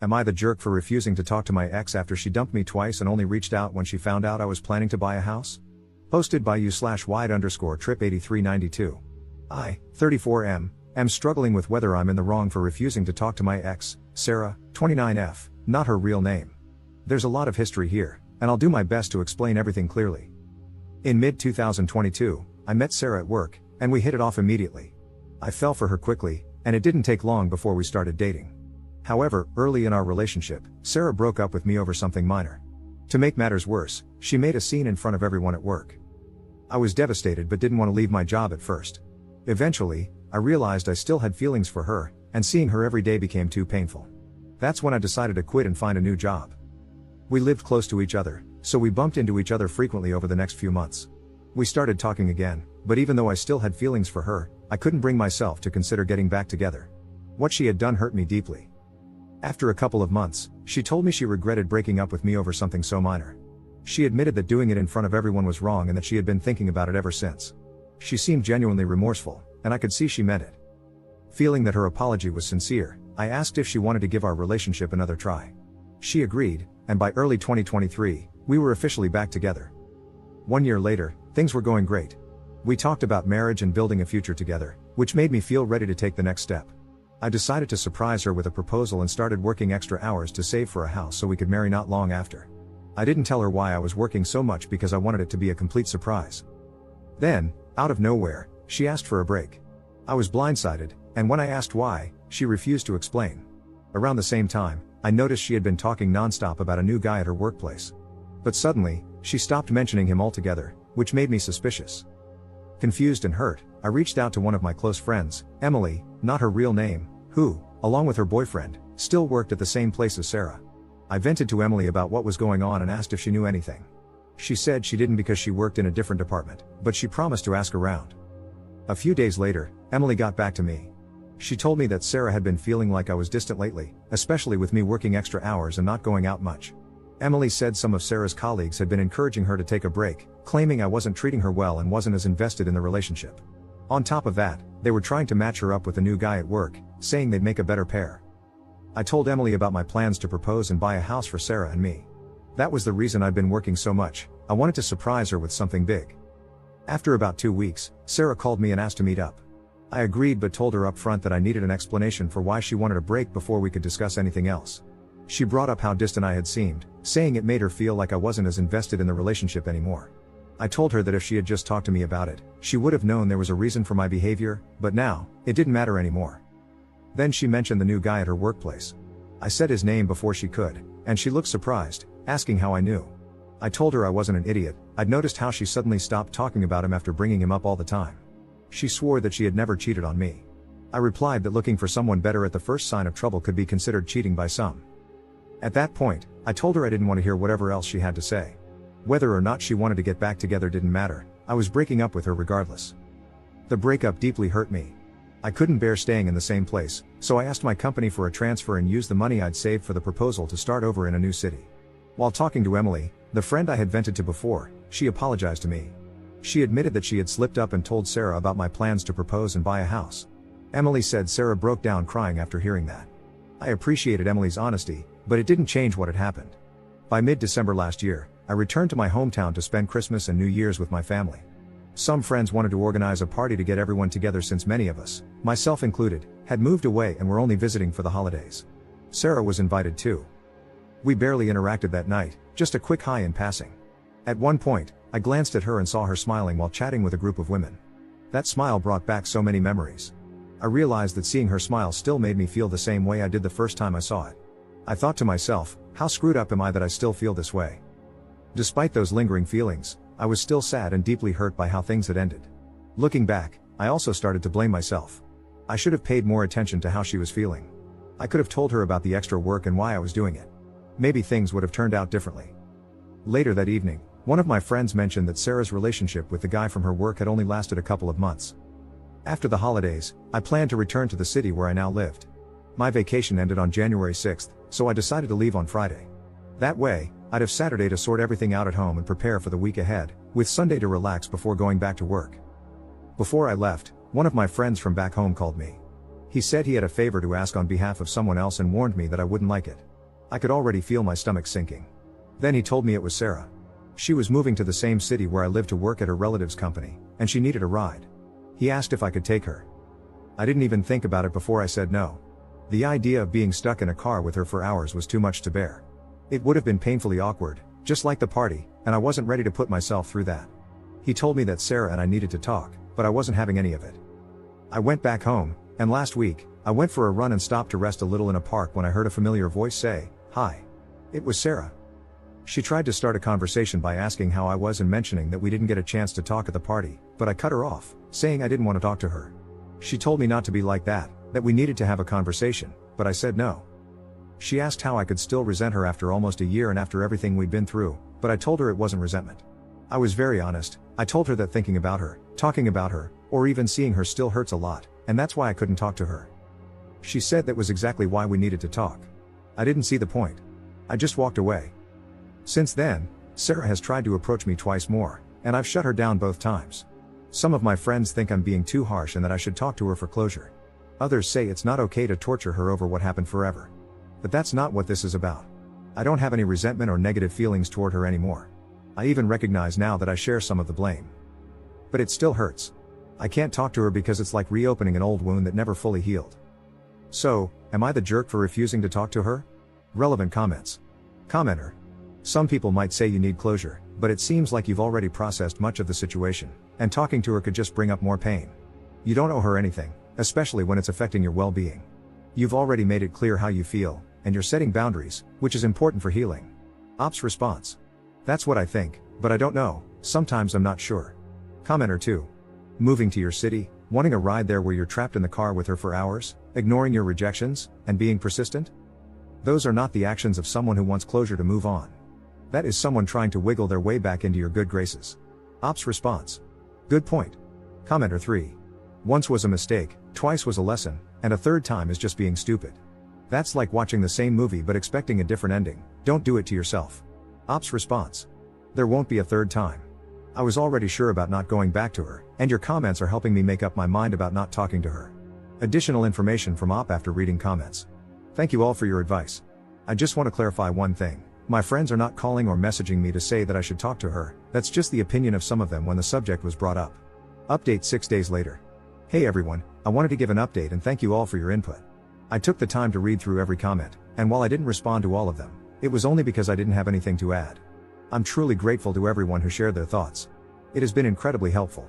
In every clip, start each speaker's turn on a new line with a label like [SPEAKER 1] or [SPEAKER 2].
[SPEAKER 1] Am I the jerk for refusing to talk to my ex after she dumped me twice and only reached out when she found out I was planning to buy a house? Posted by u/wide_trip8392. I, 34M, am struggling with whether I'm in the wrong for refusing to talk to my ex, Sarah, 29F, not her real name. There's a lot of history here, and I'll do my best to explain everything clearly. In mid-2022, I met Sarah at work, and we hit it off immediately. I fell for her quickly, and it didn't take long before we started dating. However, early in our relationship, Sarah broke up with me over something minor. To make matters worse, she made a scene in front of everyone at work. I was devastated but didn't want to leave my job at first. Eventually, I realized I still had feelings for her, and seeing her every day became too painful. That's when I decided to quit and find a new job. We lived close to each other, so we bumped into each other frequently over the next few months. We started talking again, but even though I still had feelings for her, I couldn't bring myself to consider getting back together. What she had done hurt me deeply. After a couple of months, she told me she regretted breaking up with me over something so minor. She admitted that doing it in front of everyone was wrong and that she had been thinking about it ever since. She seemed genuinely remorseful, and I could see she meant it. Feeling that her apology was sincere, I asked if she wanted to give our relationship another try. She agreed, and by early 2023, we were officially back together. 1 year later, things were going great. We talked about marriage and building a future together, which made me feel ready to take the next step. I decided to surprise her with a proposal and started working extra hours to save for a house so we could marry not long after. I didn't tell her why I was working so much because I wanted it to be a complete surprise. Then, out of nowhere, she asked for a break. I was blindsided, and when I asked why, she refused to explain. Around the same time, I noticed she had been talking nonstop about a new guy at her workplace. But suddenly, she stopped mentioning him altogether, which made me suspicious. Confused and hurt, I reached out to one of my close friends, Emily, not her real name, who, along with her boyfriend, still worked at the same place as Sarah. I vented to Emily about what was going on and asked if she knew anything. She said she didn't because she worked in a different department, but she promised to ask around. A few days later, Emily got back to me. She told me that Sarah had been feeling like I was distant lately, especially with me working extra hours and not going out much. Emily said some of Sarah's colleagues had been encouraging her to take a break, claiming I wasn't treating her well and wasn't as invested in the relationship. On top of that, they were trying to match her up with a new guy at work, saying they'd make a better pair. I told Emily about my plans to propose and buy a house for Sarah and me. That was the reason I'd been working so much. I wanted to surprise her with something big. After about 2 weeks, Sarah called me and asked to meet up. I agreed but told her up front that I needed an explanation for why she wanted a break before we could discuss anything else. She brought up how distant I had seemed, saying it made her feel like I wasn't as invested in the relationship anymore. I told her that if she had just talked to me about it, she would have known there was a reason for my behavior, but now, it didn't matter anymore. Then she mentioned the new guy at her workplace. I said his name before she could, and she looked surprised, asking how I knew. I told her I wasn't an idiot. I'd noticed how she suddenly stopped talking about him after bringing him up all the time. She swore that she had never cheated on me. I replied that looking for someone better at the first sign of trouble could be considered cheating by some. At that point, I told her I didn't want to hear whatever else she had to say. Whether or not she wanted to get back together didn't matter, I was breaking up with her regardless. The breakup deeply hurt me. I couldn't bear staying in the same place, so I asked my company for a transfer and used the money I'd saved for the proposal to start over in a new city. While talking to Emily, the friend I had vented to before, she apologized to me. She admitted that she had slipped up and told Sarah about my plans to propose and buy a house. Emily said Sarah broke down crying after hearing that. I appreciated Emily's honesty, but it didn't change what had happened. By mid-December last year, I returned to my hometown to spend Christmas and New Year's with my family. Some friends wanted to organize a party to get everyone together since many of us, myself included, had moved away and were only visiting for the holidays. Sarah was invited too. We barely interacted that night, just a quick hi in passing. At one point, I glanced at her and saw her smiling while chatting with a group of women. That smile brought back so many memories. I realized that seeing her smile still made me feel the same way I did the first time I saw it. I thought to myself, how screwed up am I that I still feel this way? Despite those lingering feelings, I was still sad and deeply hurt by how things had ended. Looking back, I also started to blame myself. I should have paid more attention to how she was feeling. I could have told her about the extra work and why I was doing it. Maybe things would have turned out differently. Later that evening, one of my friends mentioned that Sarah's relationship with the guy from her work had only lasted a couple of months. After the holidays, I planned to return to the city where I now lived. My vacation ended on January 6th, so I decided to leave on Friday. That way, I'd have Saturday to sort everything out at home and prepare for the week ahead, with Sunday to relax before going back to work. Before I left, one of my friends from back home called me. He said he had a favor to ask on behalf of someone else and warned me that I wouldn't like it. I could already feel my stomach sinking. Then he told me it was Sarah. She was moving to the same city where I live to work at her relative's company, and she needed a ride. He asked if I could take her. I didn't even think about it before I said no. The idea of being stuck in a car with her for hours was too much to bear. It would have been painfully awkward, just like the party, and I wasn't ready to put myself through that. He told me that Sarah and I needed to talk, but I wasn't having any of it. I went back home, and last week, I went for a run and stopped to rest a little in a park when I heard a familiar voice say, "Hi." It was Sarah. She tried to start a conversation by asking how I was and mentioning that we didn't get a chance to talk at the party, but I cut her off, saying I didn't want to talk to her. She told me not to be like that we needed to have a conversation, but I said no. She asked how I could still resent her after almost a year and after everything we'd been through, but I told her it wasn't resentment. I was very honest. I told her that thinking about her, talking about her, or even seeing her still hurts a lot, and that's why I couldn't talk to her. She said that was exactly why we needed to talk. I didn't see the point. I just walked away. Since then, Sarah has tried to approach me twice more, and I've shut her down both times. Some of my friends think I'm being too harsh and that I should talk to her for closure. Others say it's not okay to torture her over what happened forever. But that's not what this is about. I don't have any resentment or negative feelings toward her anymore. I even recognize now that I share some of the blame. But it still hurts. I can't talk to her because it's like reopening an old wound that never fully healed. So, am I the jerk for refusing to talk to her? Relevant comments. Commenter. Some people might say you need closure, but it seems like you've already processed much of the situation, and talking to her could just bring up more pain. You don't owe her anything, especially when it's affecting your well-being. You've already made it clear how you feel, and you're setting boundaries, which is important for healing. Ops response. That's what I think, but I don't know, sometimes I'm not sure. Commenter 2. Moving to your city, wanting a ride there where you're trapped in the car with her for hours, ignoring your rejections, and being persistent? Those are not the actions of someone who wants closure to move on. That is someone trying to wiggle their way back into your good graces. Ops response. Good point. Commenter 3. Once was a mistake, twice was a lesson, and a third time is just being stupid. That's like watching the same movie but expecting a different ending. Don't do it to yourself. Ops response. There won't be a third time. I was already sure about not going back to her, and your comments are helping me make up my mind about not talking to her. Additional information from Op after reading comments. Thank you all for your advice. I just want to clarify one thing. My friends are not calling or messaging me to say that I should talk to her, that's just the opinion of some of them when the subject was brought up. Update 6 days later. Hey everyone, I wanted to give an update and thank you all for your input. I took the time to read through every comment, and while I didn't respond to all of them, it was only because I didn't have anything to add. I'm truly grateful to everyone who shared their thoughts. It has been incredibly helpful.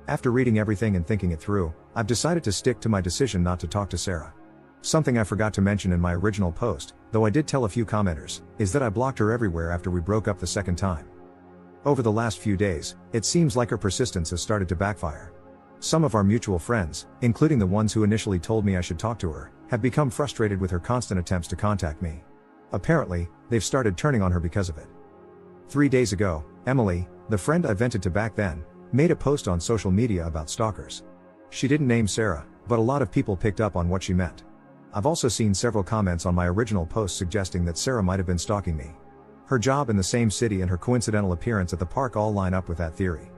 [SPEAKER 1] After reading everything and thinking it through, I've decided to stick to my decision not to talk to Sarah. Something I forgot to mention in my original post, though I did tell a few commenters, is that I blocked her everywhere after we broke up the second time. Over the last few days, it seems like her persistence has started to backfire. Some of our mutual friends, including the ones who initially told me I should talk to her, have become frustrated with her constant attempts to contact me. Apparently, they've started turning on her because of it. 3 days ago, Emily, the friend I vented to back then, made a post on social media about stalkers. She didn't name Sarah, but a lot of people picked up on what she meant. I've also seen several comments on my original post suggesting that Sarah might have been stalking me. Her job in the same city and her coincidental appearance at the park all line up with that theory.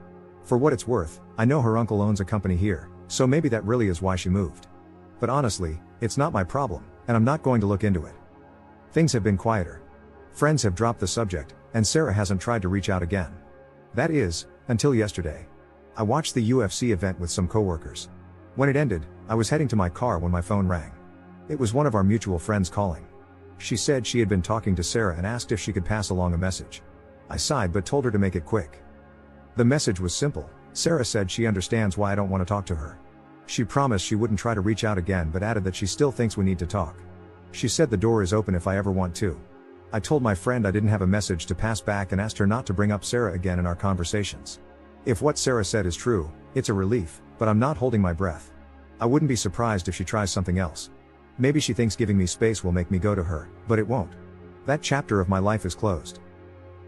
[SPEAKER 1] For what it's worth, I know her uncle owns a company here, so maybe that really is why she moved. But honestly, it's not my problem, and I'm not going to look into it. Things have been quieter. Friends have dropped the subject, and Sarah hasn't tried to reach out again. That is, until yesterday. I watched the UFC event with some coworkers. When it ended, I was heading to my car when my phone rang. It was one of our mutual friends calling. She said she had been talking to Sarah and asked if she could pass along a message. I sighed but told her to make it quick. The message was simple. Sarah said she understands why I don't want to talk to her. She promised she wouldn't try to reach out again but added that she still thinks we need to talk. She said the door is open if I ever want to. I told my friend I didn't have a message to pass back and asked her not to bring up Sarah again in our conversations. If what Sarah said is true, it's a relief, but I'm not holding my breath. I wouldn't be surprised if she tries something else. Maybe she thinks giving me space will make me go to her, but it won't. That chapter of my life is closed.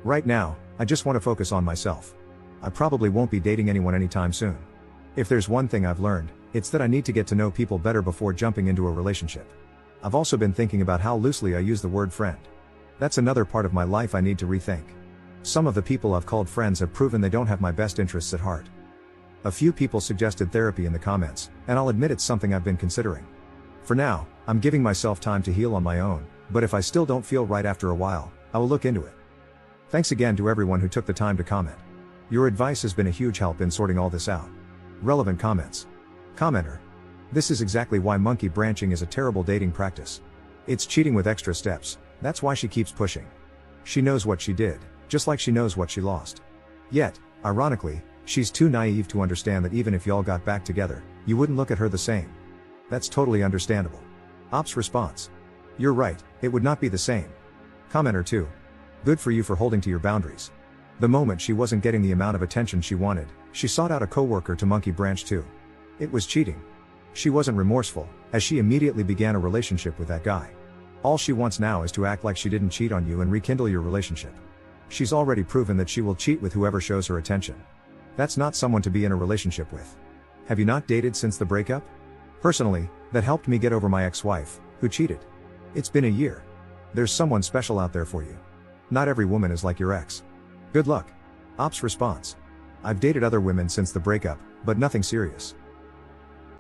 [SPEAKER 1] Right now, I just want to focus on myself. I probably won't be dating anyone anytime soon. If there's one thing I've learned, it's that I need to get to know people better before jumping into a relationship. I've also been thinking about how loosely I use the word friend. That's another part of my life I need to rethink. Some of the people I've called friends have proven they don't have my best interests at heart. A few people suggested therapy in the comments, and I'll admit it's something I've been considering. For now, I'm giving myself time to heal on my own, but if I still don't feel right after a while, I will look into it. Thanks again to everyone who took the time to comment. Your advice has been a huge help in sorting all this out. Relevant comments. Commenter. This is exactly why monkey branching is a terrible dating practice. It's cheating with extra steps, that's why she keeps pushing. She knows what she did, just like she knows what she lost. Yet, ironically, she's too naive to understand that even if y'all got back together, you wouldn't look at her the same. That's totally understandable. Ops response. You're right, it would not be the same. Commenter 2. Good for you for holding to your boundaries. The moment she wasn't getting the amount of attention she wanted, she sought out a coworker to monkey branch too. It was cheating. She wasn't remorseful, as she immediately began a relationship with that guy. All she wants now is to act like she didn't cheat on you and rekindle your relationship. She's already proven that she will cheat with whoever shows her attention. That's not someone to be in a relationship with. Have you not dated since the breakup? Personally, that helped me get over my ex-wife, who cheated. It's been a year. There's someone special out there for you. Not every woman is like your ex. Good luck. Ops response. I've dated other women since the breakup, but nothing serious.